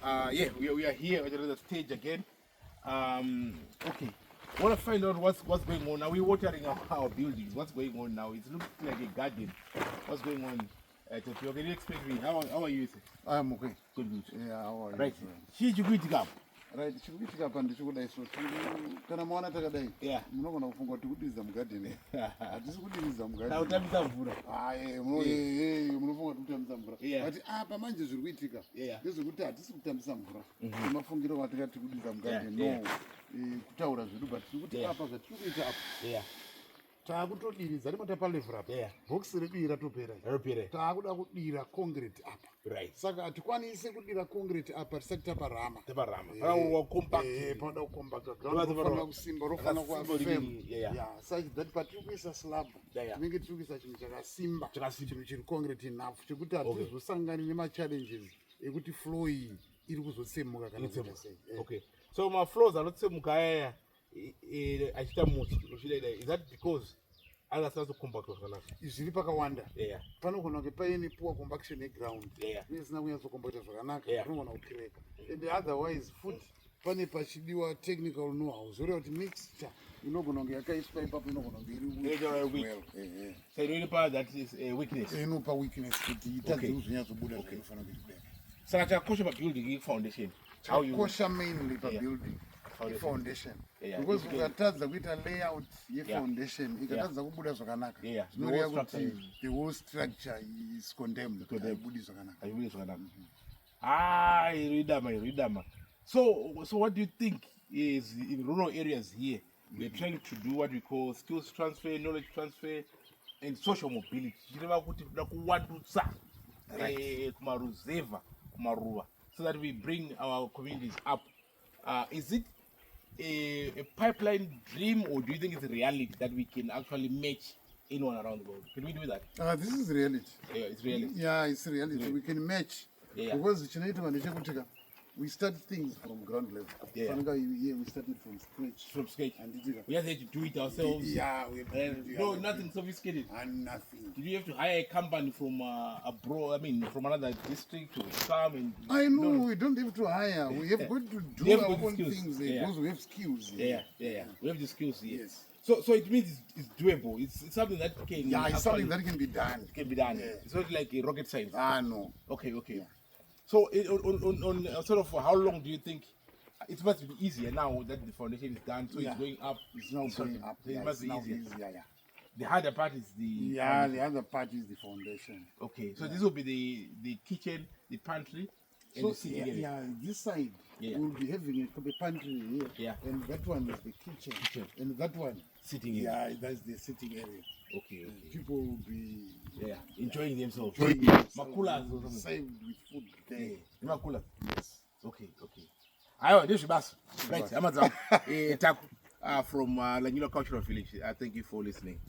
Yeah, we are here at another stage again. Okay. I want to find out what's going on now. We're watering our buildings. What's going on now? It looks like a garden. What's going on? Tokyo, can you explain to me? How are you? I'm okay. Good. Yeah, how are you? Right. She's good to come. Right, chikuitika pa ndichikudai so kana mwana takadai. Yeah. Munogona kufunga kuti kudiriza mugadheni. Hatisi kudiriza mugadheni. Tautambisa mvura. Munofunga kuti kutambisa mvura. But apa manje zviri kuitika. Ndezvekuti hatisi kutambisa mvura. Mafungiro watikati kudiriza mugadheni. No. Kutaura zvedu but tikuti apa zvatiri kuita apa. Taakutodiriza rimata palevhura apa. Bhokisi redu ratopera. Taakuda kudira concrete apa. Right. Saka hatikwanisi kudira concrete apa tisati taparama. Parawa compact. Panoda kucompact. Ground kusimba rofana kuva firm. Such that patiri kuisa slab. Tinenge tiri kuisa chinhu chakasimba. Chinhu chiri concrete enough. Chekuti hatizosangani nema-challenges ekuti flow iyi iri kuzotsemuka kana kuita sei. Okay. So my floors are not semuka aya achita muti. Is that because other starts to compact zvakanaka? Zviri pakawanda. Panogona kunge paine poor compaction yeground. Isina kunyatsokompacta zvakanaka. Panogona kucrack. And otherwise foot pane pachidiwa technical know-how. Zoreva kuti mixture inogona kunge yakaiswa ipapo inogona kunge iri So inopa that is a weakness. Inopa weakness kuti itadze kuzonyatsobuda zvinofanira kuita. Saka chakosha pabuilding foundation. How you kosha mainly pabuilding. Foundation. Because ukatadza kuita layout yefoundation ikatadza kubuda zvakanaka. Zvinoreva kuti the whole structure is condemned. Haibudi zvakanaka. Iridama. So what do you think is in rural areas here? We're trying to do what we call skills transfer, knowledge transfer, and social mobility. Chireva kuti kuwandutsa kumaruva, so that we bring our communities up. Is it a pipeline dream, or do you think it's a reality that we can actually match anyone around the world? Can we do that? This is reality. It's reality. Yeah, it's reality. We can match. Because we start things from ground level. We started from scratch. And we have to do it ourselves. Nothing sophisticated. And nothing. Did you have to hire a company from abroad? I mean, from another district to come and? I know we don't have to hire. We have got to do our own things because we have skills. We have the skills. Yes. So it means it's doable. It's something that can. It's something that can be done. It can be done. It's not like a rocket science. No. Okay. So on sort of how long do you think it must be easier now that the foundation is done? So it's going up. It's now going up. So it must be easier. The harder part is the the other part is the foundation. Okay. So this will be the kitchen, the pantry, and the sitting area. This side we'll be having a pantry here. And that one is the kitchen. And that one sitting area. That's the sitting area. Okay. People will be enjoying themselves. Makulas saved with food there. Makulas. Yes. Okay. Ayo, this is Bas. Right. I'm from Lanyula Cultural Village. Thank you for listening.